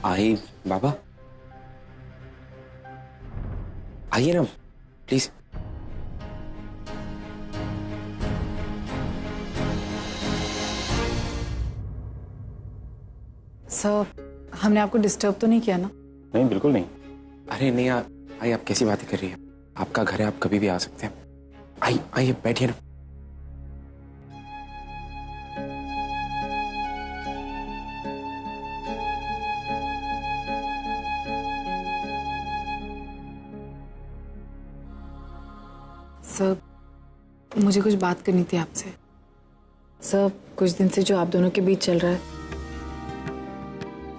आई बाबा, आइए ना please. Sir, हमने आपको डिस्टर्ब तो नहीं किया ना? नहीं, बिल्कुल नहीं। अरे नहीं आई, आप कैसी बातें कर रही हैं? आपका घर है, आप कभी भी आ सकते हैं। आइए बैठिए ना। सर, मुझे कुछ बात करनी थी आपसे। सर, कुछ दिन से जो आप दोनों के बीच चल रहा है,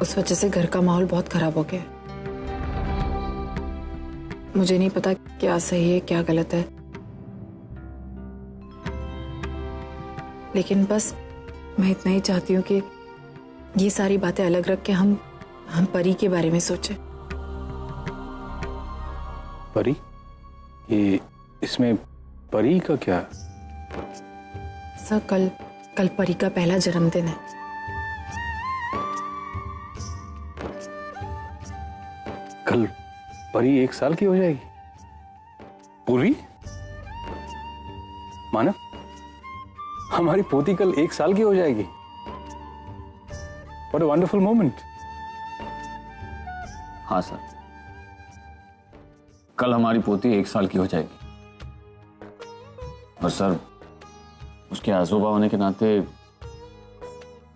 उस वजह से घर का माहौल बहुत खराब हो गया है। मुझे नहीं पता क्या सही है क्या गलत है, लेकिन बस मैं इतना ही चाहती हूँ कि ये सारी बातें अलग रख के हम परी के बारे में सोचें। परी? ये इसमें परी का क्या? सर, कल परी का पहला जन्मदिन है। कल परी 1 साल की हो जाएगी? पूर्वी? मानव, हमारी पोती कल 1 साल की हो जाएगी। What a wonderful moment. हाँ सर, कल हमारी पोती 1 साल की हो जाएगी। और सर, उसके आजोबा होने के नाते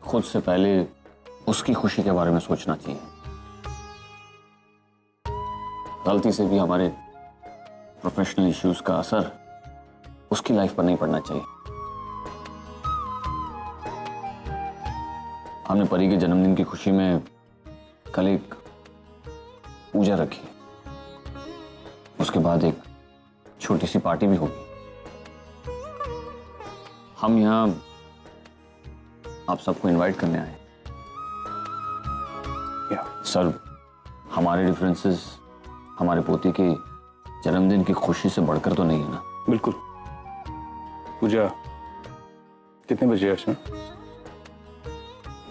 खुद से पहले उसकी खुशी के बारे में सोचना चाहिए। गलती से भी हमारे प्रोफेशनल इश्यूज का असर उसकी लाइफ पर नहीं पड़ना चाहिए। हमने परी के जन्मदिन की खुशी में कल एक पूजा रखी, उसके बाद एक छोटी सी पार्टी भी होगी। हम यहाँ आप सबको इनवाइट करने आए। सर, हमारे डिफरेंसेस हमारे पोती के जन्मदिन की खुशी से बढ़कर तो नहीं है ना? बिल्कुल। पूजा कितने बजे है अर्चना?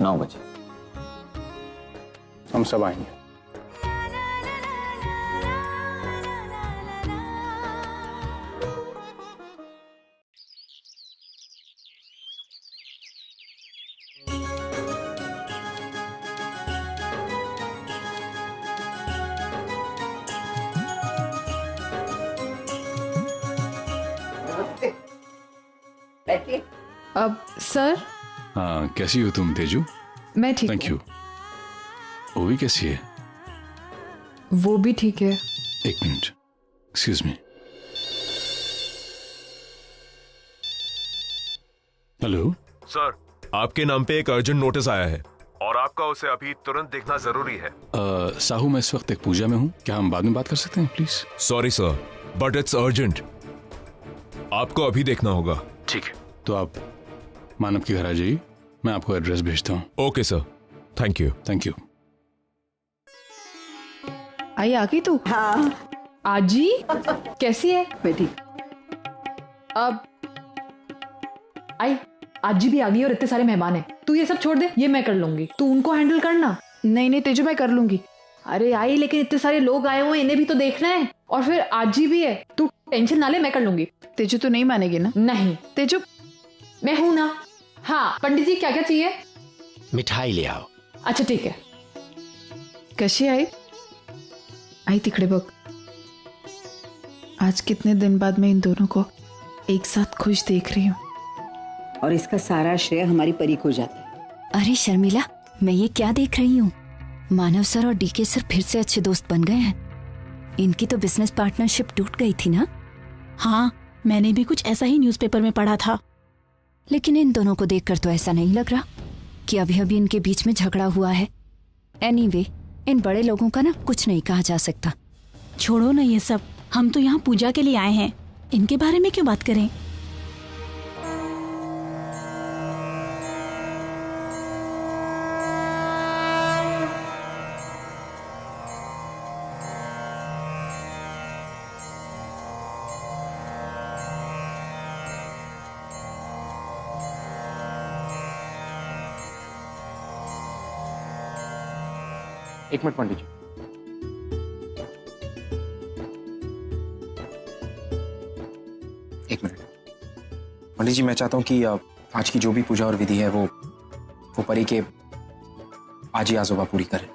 9 बजे। हम सब आएंगे। अब सर। हाँ, कैसी हो तुम तेजू? मैं ठीक हूँ। Thank you. वो भी कैसी है? वो भी ठीक है। एक minute, excuse me. Hello sir, आपके नाम पे एक अर्जेंट नोटिस आया है और आपका उसे अभी तुरंत देखना जरूरी है। साहू, मैं इस वक्त एक पूजा में हूँ, क्या हम बाद में बात कर सकते हैं please? Sorry sir, but it's urgent, आपको अभी देखना होगा। ठीक है, तो आप मानव के घर आ जाइए, मैं आपको एड्रेस भेजता हूँ। Okay sir, thank you. Thank you. आई, आ गई तू? हाँ। आजी कैसी है? बेटी अब आई, आजी भी आ गई और इतने सारे मेहमान हैं। तू ये सब छोड़ दे, ये मैं कर लूंगी, तू उनको हैंडल करना। नहीं तेजू, मैं कर लूंगी। अरे आई, लेकिन इतने सारे लोग आए हुए, इन्हें भी तो देखना है, और फिर आजी भी है। तू टेंशन ना ले, मैं कर लूंगी। तेजू, तू नहीं मानेगी ना? नहीं तेजू, मैं हूं ना। हाँ पंडित जी, क्या क्या चाहिए? मिठाई ले आओ। अच्छा ठीक है। कशी आई? आई तिकडे बघ, आज कितने दिन बाद मैं इन दोनों को एक साथ खुश देख रही हूँ। और इसका सारा श्रेय हमारी परी को जाता है। अरे शर्मिला, मैं ये क्या देख रही हूँ? मानव सर और डीके सर फिर से अच्छे दोस्त बन गए हैं। इनकी तो बिजनेस पार्टनरशिप टूट गई थी ना? हाँ, मैंने भी कुछ ऐसा ही न्यूज़पेपर में पढ़ा था। लेकिन इन दोनों को देखकर तो ऐसा नहीं लग रहा कि अभी अभी इनके बीच में झगड़ा हुआ है। एनीवे, इन बड़े लोगों का ना कुछ नहीं कहा जा सकता। छोड़ो ना ये सब, हम तो यहाँ पूजा के लिए आए हैं, इनके बारे में क्यों बात करें? एक मिनट पंडित जी। एक मिनट पंडित जी, मैं चाहता हूं कि आज की जो भी पूजा और विधि है वो परी के आज ही आजोबा पूरी करें।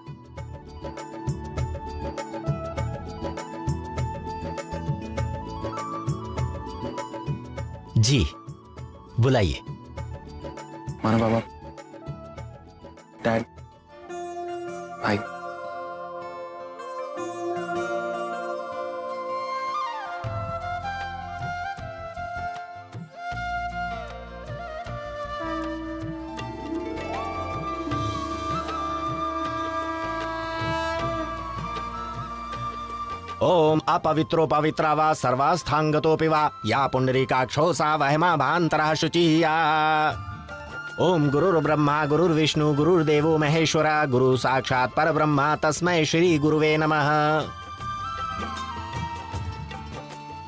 जी बुलाइए। मानो बाबा, डैड, भाई। ओम अपवित्रो पवित्रा वा सर्वास्थांगतोऽपि वा या पुंडरीकाक्षो सा वहमा भान्तरः शुचिः। ओम गुरुर्ब्रह्मा गुरुर्विष्णु गुरुर्देवो महेश्वरा गुरु साक्षात् परब्रह्मा तस्मै श्री गुरुवे नमः।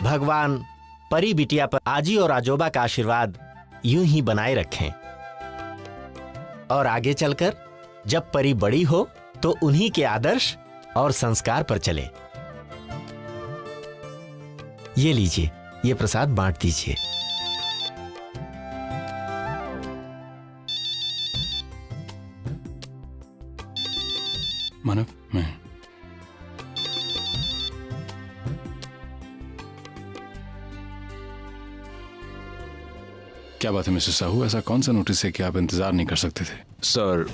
भगवान परी बिटिया पर आजी और आजोबा का आशीर्वाद यूं ही बनाए रखें और आगे चलकर जब परी बड़ी हो तो उन्हीं के आदर्श और संस्कार पर चले। ये लीजिए, ये प्रसाद बांट दीजिए। मानव, मैं क्या बात है मिस्टर साहू, ऐसा कौन सा नोटिस है कि आप इंतजार नहीं कर सकते थे? सर,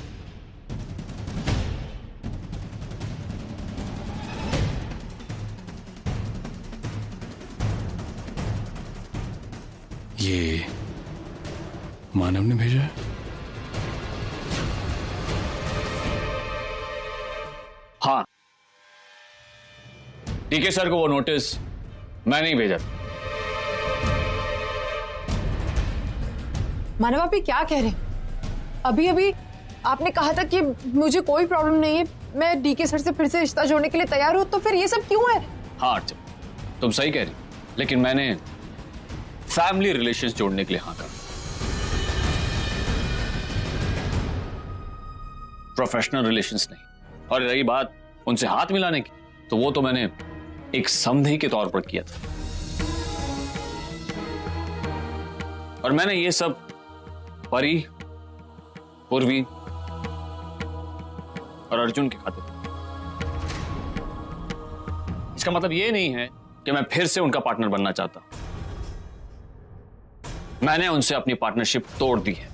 ये मानव ने भेजा है? हाँ, ठीक है सर को वो नोटिस मैंने ही भेजा। मानव, आप ये क्या कह रहे हैं? अभी अभी आपने कहा था कि मुझे कोई प्रॉब्लम नहीं है, मैं डीके सर से फिर से रिश्ता जोड़ने के लिए तैयार हूं, तो फिर ये सब क्यों है? हाँ अर्चना, तुम सही कह रही, लेकिन मैंने फैमिली रिलेशंस जोड़ने के लिए हाँ कहा, प्रोफेशनल रिलेशंस नहीं। और रही बात उनसे हाथ मिलाने की, तो वो तो मैंने एक समझी के तौर पर किया था, और मैंने ये सब परी, पूर्वी और अर्जुन के खातिर। इसका मतलब ये नहीं है कि मैं फिर से उनका पार्टनर बनना चाहता। मैंने उनसे अपनी पार्टनरशिप तोड़ दी है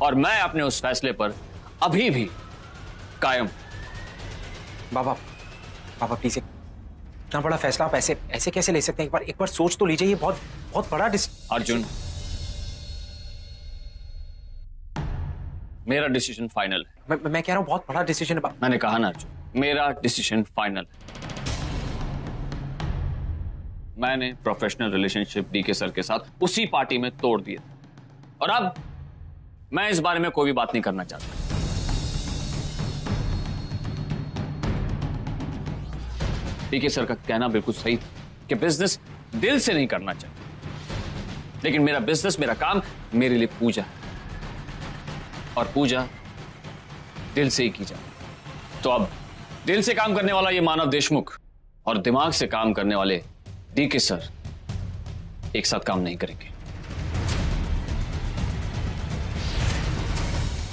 और मैं अपने उस फैसले पर अभी भी कायम। बाबा, बाबा प्लीज, इतना बड़ा फैसला आप ऐसे ऐसे कैसे ले सकते हैं? एक बार सोच तो लीजिए, ये बहुत बहुत बड़ा अर्जुन, मेरा डिसीजन फाइनल है। मैं कह रहा हूं बहुत बड़ा डिसीजन है। मैंने कहा ना अर्जुन, मेरा डिसीजन फाइनल है। मैंने प्रोफेशनल रिलेशनशिप डीके सर के साथ उसी पार्टी में तोड़ दिया, और अब मैं इस बारे में कोई भी बात नहीं करना चाहता। डीके सर का कहना बिल्कुल सही था कि बिजनेस दिल से नहीं करना चाहिए, लेकिन मेरा बिजनेस, मेरा काम, मेरे लिए पूजा है, और पूजा दिल से ही की जाए। तो अब दिल से काम करने वाला ये मानव देशमुख और दिमाग से काम करने वाले डीके सर एक साथ काम नहीं करेंगे।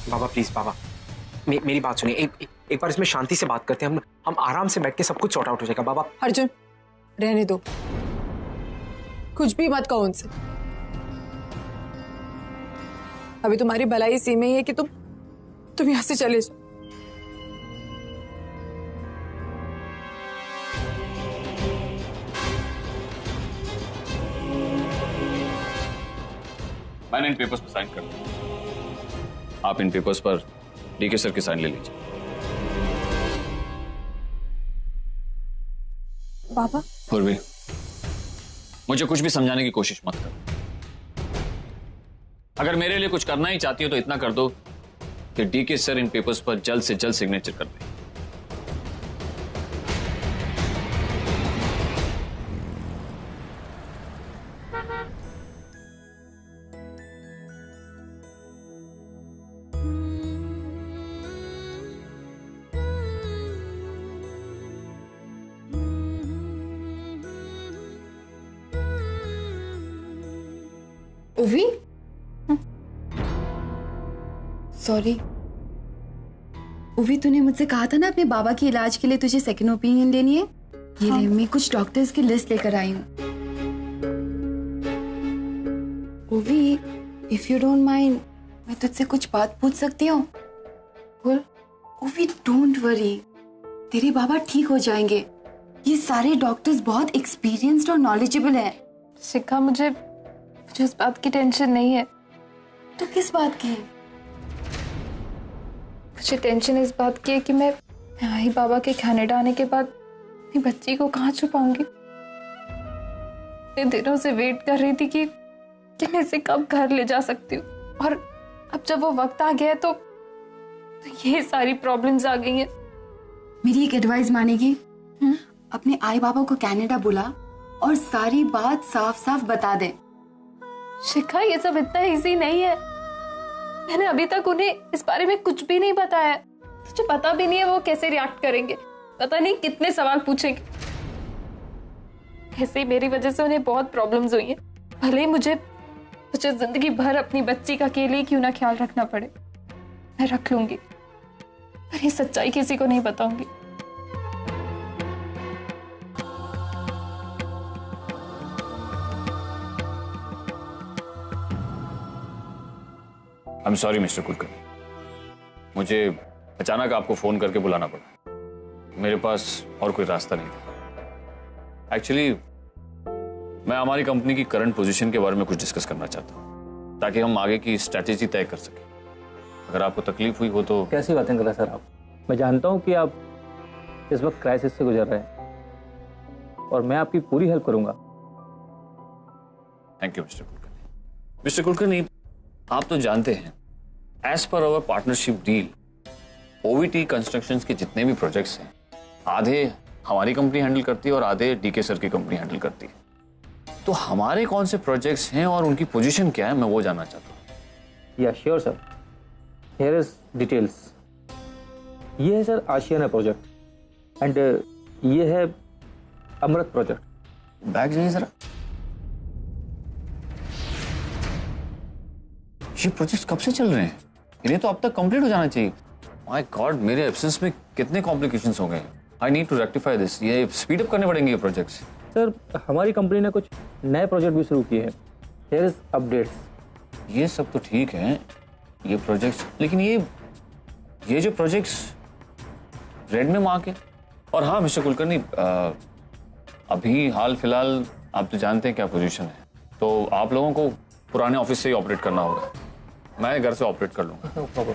बाबा प्लीज, बाबा मेरी बात सुनिए, एक बार इसमें शांति से बात करते हैं। हम आराम से बैठ के सब कुछ सॉर्ट आउट हो जाएगा। बाबा अर्जुन, रहने दो, कुछ भी मत कहो उनसे। अभी तुम्हारी भलाई इसी में ही है कि तुम यहां से चले जाओ। मैंने इन पेपर्स पर साइन कर दिया, आप इन पेपर्स पर डीके सर की साइन ले लीजिए। बाबा, पूर्वी, मुझे कुछ भी समझाने की कोशिश मत करो। अगर मेरे लिए कुछ करना ही चाहती हो तो इतना कर दो कि डीके सर इन पेपर्स पर जल्द से जल्द सिग्नेचर कर दें। उवी, सॉरी उवी, तूने मुझसे कहा था ना अपने बाबा के इलाज के लिए तुझे सेकंड ओपिनियन लेनी है। ये ले, मैं कुछ डॉक्टर्स की लिस्ट लेकर आई हूँ। उवी, इफ यू डोंट माइंड, मैं तुझसे कुछ बात पूछ सकती हूँ? बोल। उवी, डोंट वरी, तेरे बाबा ठीक हो जाएंगे। ये सारे डॉक्टर्स बहुत एक्सपीरियंस्ड और नॉलेजेबल हैं। शिखा, मुझे उस बात की टेंशन नहीं है। तो किस बात की? मुझे टेंशन इस बात की है कि मैं आई बाबा के कनाडा आने के बाद अपनी बच्ची को कहाँ छुपाऊंगी। मैं दिनों से वेट कर रही थी कि मैं इसे कब घर ले जा सकती हूँ, और अब जब वो वक्त आ गया है तो ये सारी प्रॉब्लम्स आ गई हैं। मेरी एक एडवाइस मानेगी? अपने आई बाबा को कनाडा बुला और सारी बात साफ साफ बता दे। शिखा, ये सब इतना इजी नहीं है। मैंने अभी तक उन्हें इस बारे में कुछ भी नहीं बताया। तुझे पता भी नहीं है वो कैसे रिएक्ट करेंगे। पता नहीं कितने सवाल पूछेंगे। ऐसे ही मेरी वजह से उन्हें बहुत प्रॉब्लम्स हुई हैं। भले ही मुझे जिंदगी भर अपनी बच्ची का अकेले क्यों ना ख्याल रखना पड़े, मैं रख लूंगी, पर ये सच्चाई किसी को नहीं बताऊंगी। I'm sorry मिस्टर कुलकर्णी, मुझे अचानक आपको फोन करके बुलाना पड़ा। मेरे पास और कोई रास्ता नहीं था। एक्चुअली मैं हमारी कंपनी की करंट पोजीशन के बारे में कुछ डिस्कस करना चाहता हूँ, ताकि हम आगे की स्ट्रेटेजी तय कर सकें। अगर आपको तकलीफ हुई हो तो। कैसी बातें कर रहे हैं सर आप? मैं जानता हूँ कि आप इस वक्त क्राइसिस से गुजर रहे हैं और मैं आपकी पूरी हेल्प करूंगा। Thank you mister Kulkarni. Mister Kulkarni, आप तो जानते हैं, एज पर अवर पार्टनरशिप डील, ओवीटी कंस्ट्रक्शंस के जितने भी प्रोजेक्ट्स हैं, आधे हमारी कंपनी हैंडल करती है और आधे डीके सर की कंपनी हैंडल करती है। तो हमारे कौन से प्रोजेक्ट्स हैं और उनकी पोजीशन क्या है, मैं वो जानना चाहता हूँ। या sure sir, here is details. ये है सर आशियाना प्रोजेक्ट एंड ये है अमृत प्रोजेक्ट। बैग जाइए जरा। ये प्रोजेक्ट कब से चल रहे हैं? इन्हें तो अब तक कंप्लीट हो जाना चाहिए। माय गॉड, मेरे एब्सेंस में कितने कॉम्प्लिकेशंस हो गए। I need to rectify this. ये स्पीड अप करने पड़ेंगे ये प्रोजेक्ट्स। सर, हमारी कंपनी ने कुछ नए प्रोजेक्ट भी शुरू किए हैं। Here is updates. ये सब तो ठीक है, ये प्रोजेक्ट्स, लेकिन ये जो प्रोजेक्ट्स रेड में मार्क है। और हाँ मिस्टर कुलकर्णी, अभी हाल फिलहाल आप तो जानते हैं क्या पोजीशन है, तो आप लोगों को पुराने ऑफिस से ही ऑपरेट करना होगा। मैं घर से ऑपरेट कर लूंगा।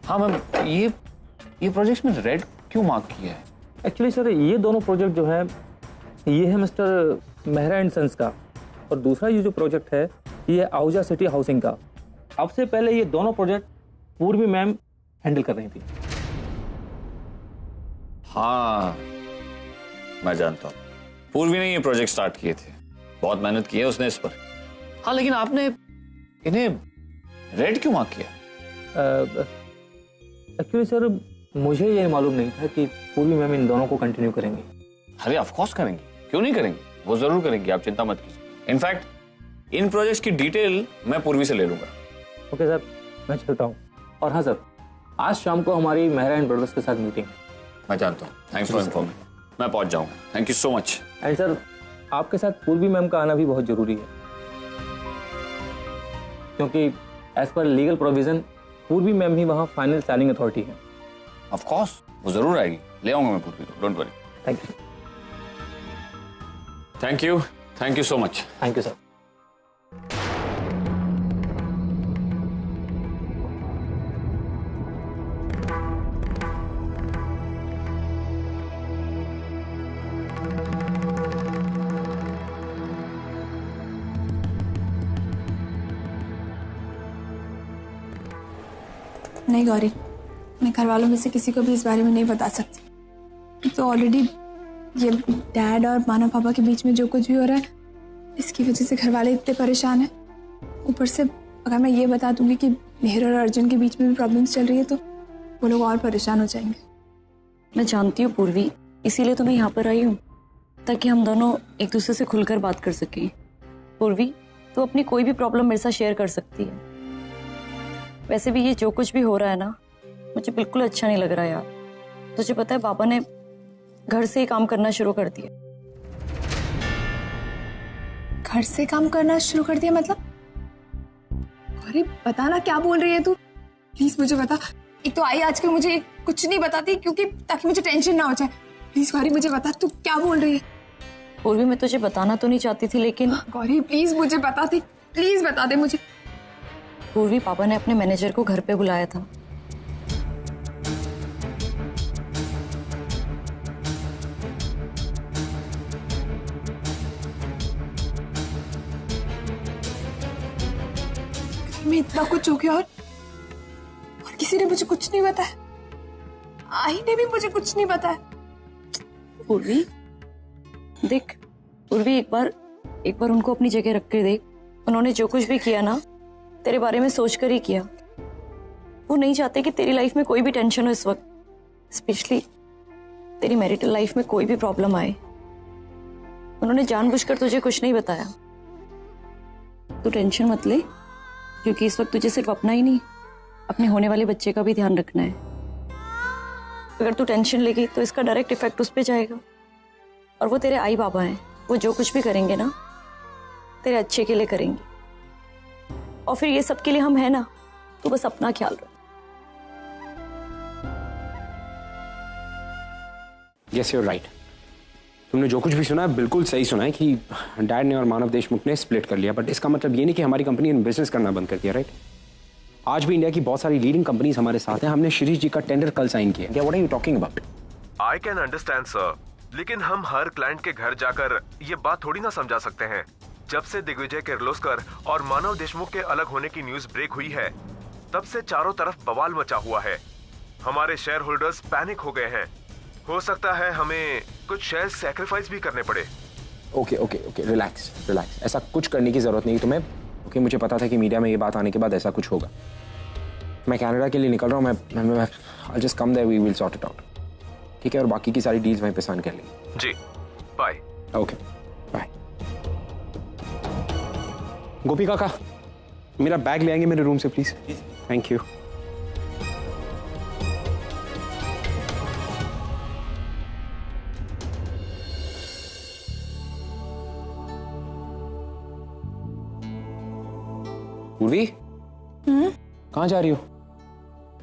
हाँ मैम, ये प्रोजेक्ट्स में रेड क्यों मार्क किया है? एक्चुअली सर, ये दोनों प्रोजेक्ट जो है, ये है मिस्टर मेहरा एंड सन्स का, और दूसरा ये जो प्रोजेक्ट है ये आहूजा सिटी हाउसिंग का। अब से पहले ये दोनों प्रोजेक्ट पूर्वी मैम हैंडल कर रही थी। हाँ मैं जानता हूँ, पूर्वी ने ये प्रोजेक्ट स्टार्ट किए थे। बहुत मेहनत की है उसने इस पर। हाँ, लेकिन आपने इन्हें रेड क्यों मार्क किया? एक्चुअली सर, मुझे ये मालूम नहीं था कि पूर्वी मैम इन दोनों को कंटिन्यू करेंगे। अरे ऑफ कोर्स करेंगे, क्यों नहीं करेंगे, वो जरूर करेंगे, आप चिंता मत कीजिए। इनफैक्ट इन प्रोजेक्ट्स की डिटेल मैं पूर्वी से ले लूंगा। ओके सर, मैं चलता हूँ। और हाँ सर, आज शाम को हमारी मेहरा एंड ब्रदर्स के साथ मीटिंग है। मैं जानता हूँ, थैंक्स फॉर इन्फॉर्मिंग। मैं पहुंच जाऊंगा, thank you so much. And sir, आपके साथ पूर्वी मैम का आना भी बहुत जरूरी है, क्योंकि एज पर लीगल प्रोविजन पूर्वी मैम ही वहाँ फाइनल साइनिंग अथॉरिटी है। ऑफ कोर्स, वो जरूर आएगी, ले आऊंगा मैं पूर्वी को, don't worry. Thank you. Thank you so much. Thank you sir. नहीं गौरी, मैं घर वालों में से किसी को भी इस बारे में नहीं बता सकती। तो ऑलरेडी ये डैड और मानव पापा के बीच में जो कुछ भी हो रहा है, इसकी वजह से घर वाले इतने परेशान हैं। ऊपर से अगर मैं ये बता दूंगी कि मेहर और अर्जुन के बीच में भी प्रॉब्लम्स चल रही है, तो वो लोग और परेशान हो जाएंगे। मैं जानती हूँ पूर्वी, इसीलिए तो मैं यहाँ पर आई हूँ, ताकि हम दोनों एक दूसरे से खुलकर बात कर सकें। पूर्वी, तू अपनी कोई भी प्रॉब्लम मेरे साथ शेयर कर सकती है। वैसे भी ये जो कुछ भी हो रहा है ना, मुझे बिल्कुल अच्छा नहीं लग रहा यार। तुझे पता है पापा ने घर से ही काम करना शुरू कर दिया। घर से काम करना शुरू कर दिया मतलब? अरे बता ना, क्या बोल रही है तू? प्लीज मुझे बता। एक तो आई आजकल मुझे कुछ नहीं बताती, क्योंकि ताकि मुझे टेंशन ना हो जाए। प्लीज गौरी मुझे बता, तू क्या बोल रही है? पूर्वी मैं तुझे बताना तो नहीं चाहती थी, लेकिन गौरी प्लीज मुझे बता दे, प्लीज बता दे मुझे। पूर्वी, पापा ने अपने मैनेजर को घर पे बुलाया था। मैं इतना कुछ हो गया और किसी ने मुझे कुछ नहीं बताया। आई ने भी मुझे कुछ नहीं बताया। पूर्वी देख, पूर्वी एक बार उनको अपनी जगह रख के देख। उन्होंने जो कुछ भी किया ना, तेरे बारे में सोच कर ही किया। वो नहीं चाहते कि तेरी लाइफ में कोई भी टेंशन हो इस वक्त, स्पेशली तेरी मैरिटल लाइफ में कोई भी प्रॉब्लम आए। उन्होंने जानबूझकर तुझे कुछ नहीं बताया। तू टेंशन मत ले, क्योंकि इस वक्त तुझे सिर्फ अपना ही नहीं, अपने होने वाले बच्चे का भी ध्यान रखना है। अगर तू टेंशन लेगी तो इसका डायरेक्ट इफेक्ट उस पर जाएगा। और वो तेरे आई बाबा हैं, वो जो कुछ भी करेंगे ना तेरे अच्छे के लिए करेंगे। और फिर ये सब के लिए हम है ना, तू बस अपना ख्याल रख। Yes, you're right. तुमने जो कुछ भी सुना है बिल्कुल सही सुना है कि डैड ने और मानव देशमुख ने स्प्लिट कर लिया, बट इसका मतलब ये नहीं कि हमारी कंपनी ने बिजनेस करना बंद कर दिया, राइट? आज भी इंडिया की बहुत सारी लीडिंग कंपनीज हमारे साथ हैं। हमने शिरीष जी का टेंडर कल साइन किया। What are you talking about? I can understand sir, लेकिन हम हर क्लाइंट के घर जाकर ये बात थोड़ी ना समझा सकते हैं। जब से दिग्विजय किर्लोस्कर और मानव देशमुख के अलग होने की न्यूज ब्रेक हुई है, तब से चारों तरफ बवाल मचा हुआ है। हमारे शेयर होल्डर्स पैनिक हो गए हैं। हो सकता है हमें कुछ शेयर सैक्रिफाइस भी करने पड़े। Okay, relax. ऐसा कुछ करने की जरूरत नहीं तुम्हें। ओके, मुझे पता था कि मीडिया में ये बात आने के बाद ऐसा कुछ होगा। मैं कनाडा के लिए निकल रहा हूँ। मैं I'll just come there, we will sort it out. ठीक है, और बाकी की सारी डील्स वहीं पे साइन कर लेंगे। जी, बाय। Okay, bye. गोपी काका, मेरा बैग ले आएंगे मेरे रूम से प्लीज? Thank you. पूर्वी, कहाँ जा रही हो?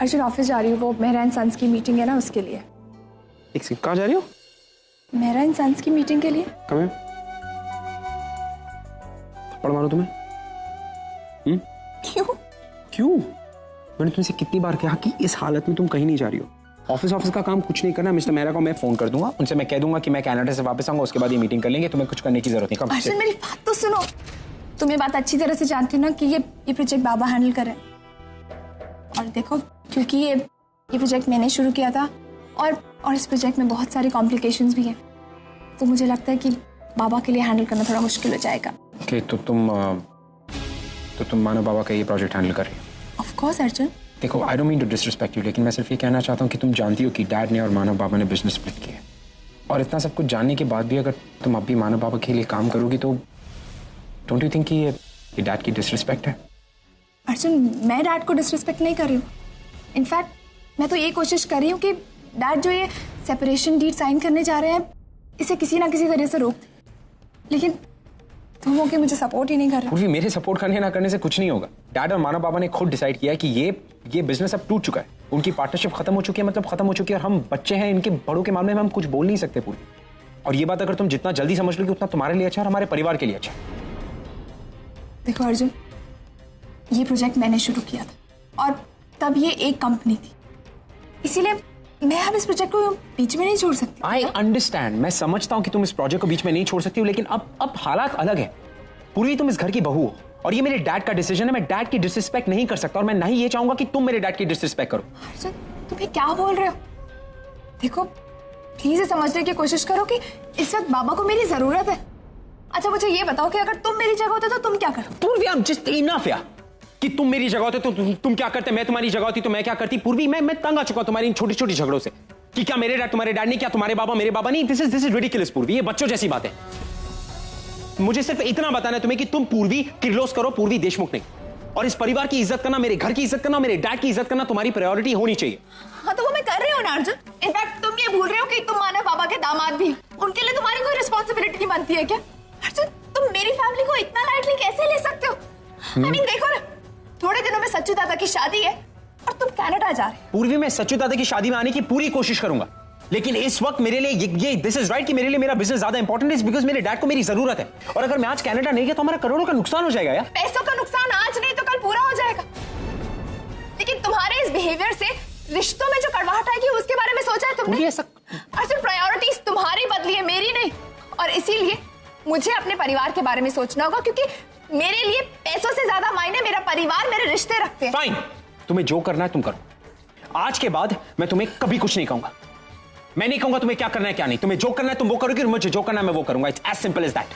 अर्जुन, ऑफिस जा रही हूँ। वो मेहरा एंड सन्स की मीटिंग है ना, उसके लिए। एक सेकंड, कहाँ जा रही हो? मेहरा एंड सन्स की मीटिंग के लिए। कम है। थप्पड़ मारो तुम्हें? क्यों? मैंने तुमसे कितनी बार कहा कि इस हालत में तुम कहीं नहीं जा रही हो। ऑफिस का काम कुछ नहीं करना। मिस्टर मेहरा को मैं फोन कर दूंगा, उनसे मैं कह दूंगा कि मैं कनाडा से वापस आऊंगा, उसके बाद ये मीटिंग कर लेंगे। तुम्हें कुछ करने की जरूरत नहीं। कम अर्जुन, मेरी बात तो सुनो। तुम ये बात अच्छी तरह से जानती हो ना कि ये प्रोजेक्ट बाबा हैंडल करे। और देखो, क्योंकि ये प्रोजेक्ट मैंने शुरू किया था और इस प्रोजेक्ट में बहुत सारे कॉम्प्लिकेशंस भी हैं, तो मुझे लगता है कि बाबा के लिए हैंडल करना थोड़ा मुश्किल हो जाएगा। ओके, तो तुम मानो बाबा का ये प्रोजेक्ट हैंडल कर रही हो? Of course Arjun. देखो, I don't mean to disrespect you, लेकिन मैं सिर्फ ये कहना चाहता हूँ कि तुम जानती हो कि डैड ने और मानव बाबा ने बिजनेस स्प्लिट किया है। और इतना सब कुछ जानने के बाद भी अगर तुम अब भी मानव बाबा के लिए काम करोगी तो डोंट यू थिंक कि ये डैड की डिसरिस्पेक्ट है? अर्जुन, मैं डैड को डिसरिस्पेक्ट नहीं कर रही हूँ। इनफैक्ट मैं तो ये कोशिश कर रही हूँ कि डैड जो ये सेपरेशन डीड साइन करने जा रहे हैं, इसे किसी ना किसी तरह से रोक दें। लेकिन तुम हो कि मुझे सपोर्ट ही नहीं कर रहे। मेरे सपोर्ट करने ना करने से कुछ नहीं होगा। डैड और मानव बाबा ने खुद डिसाइड किया है कि ये बिजनेस अब टूट चुका है। उनकी पार्टनरशिप खत्म हो चुकी है, मतलब खत्म हो चुकी है। और हम बच्चे हैं, इनके बड़ों के मामले में हम कुछ बोल नहीं सकते पूरी। और ये बात अगर तुम जितना जल्दी समझ लोगे उतना तुम्हारे लिए अच्छा और हमारे परिवार के लिए अच्छा। देखो अर्जुन, ये प्रोजेक्ट मैंने शुरू किया था और तब ये एक कंपनी थी, इसीलिए मैं अब इस प्रोजेक्ट को बीच में नहीं छोड़ सकती। आई अंडरस्टैंड, मैं समझता हूँ कि तुम इस प्रोजेक्ट को बीच में नहीं छोड़ सकती हो, लेकिन अब हालात अलग है। पूरी तुम इस घर की बहू हो और ये मेरे डैड का डिसीजन है। मैं डैड की डिसरिस्पेक्ट नहीं कर सकता और मैं नहीं ये चाहूंगा कि तुम मेरे डैड की डिसरिस्पेक्ट करो। अर्जुन, तुम्हें क्या बोल रहे हो? देखो, प्लीज ये समझने की कोशिश करो कि इस वक्त बाबा को मेरी जरूरत है। अच्छा, मुझे ये बताओ कि अगर तुम मेरी जगह होते तो तुम क्या करो? पूर्वी, I'm just enough यार कि तुम मेरी जगह होते तो तुम क्या करते, मैं तुम्हारी जगह होती तो मैं क्या करती। पूर्वी, मैं तंग आ चुका तुम्हारी इन छोटी छोटी झगड़ों से कि क्या मेरे डैड तुम्हारे डैड नहीं, क्या तुम्हारे बाबा मेरे बाबा नहीं। दिस इज रिडिकुलस पूर्वी, ये बच्चों जैसी बात है। मुझे सिर्फ इतना बताना है तुम्हें कि तुम पूर्वी किर्लोस्कर हो, पूर्वी देशमुख नहीं। और इस परिवार की इज्जत करना, मेरे घर की इज्जत करना, मेरे डैड की इज्जत करना तुम्हारी प्रायोरिटी होनी चाहिए। हाँ तो वो मैं कर रही हूँ ना अर्जुन। इनफैक्ट तुम ये भूल रहे हो कि तुम मानव बाबा के दामाद भी हो। उनके लिए तुम्हारी कोई रिस्पॉन्सिबिलिटी नहीं बनती है क्या? अर्जुन तुम मेरी फैमिली को इतना लाइटली कैसे ले सकते हो? I mean, देखो ना, थोड़े दिनों में सच्चू दादा की शादी है और तुम कनाडा जा रहे हो। पूर्वी मैं सच्चू दादा की शादी में आने की पूरी कोशिश करूंगा, लेकिन इस वक्त मेरे लिए ये दिस इज राइट कि मेरे लिए मेरा बिजनेस ज्यादा इंपॉर्टेंट है, बिकॉज मेरे डैड को मेरी जरूरत है। और अगर मैं आज कनाडा नहीं गया तो हमारा करोड़ों का नुकसान हो जाएगा यार। पैसों का नुकसान आज नहीं तो कल पूरा हो जाएगा। लेकिन तुम्हारे इस बिहेवियर से रिश्तों में जो कड़वाहट आएगी उसके बारे में सोचा है तुमने? अर्जुन प्रायोरिटीज तुम्हारी बदली है, मेरी नहीं। और इसीलिए मुझे अपने परिवार के बारे में सोचना होगा, क्योंकि मेरे लिए पैसों से ज्यादा मायने मेरा परिवार, मेरे रिश्ते रखते हैं। फाइन, तुम्हें जो करना है तुम करो। आज के बाद मैं तुम्हें कभी कुछ नहीं कहूंगा। मैं नहीं कहूंगा तुम्हें क्या करना है क्या नहीं। तुम्हें जो करना है तुम वो करोगे, मुझे जो करना है मैं वो करूंगा। It's as simple as that.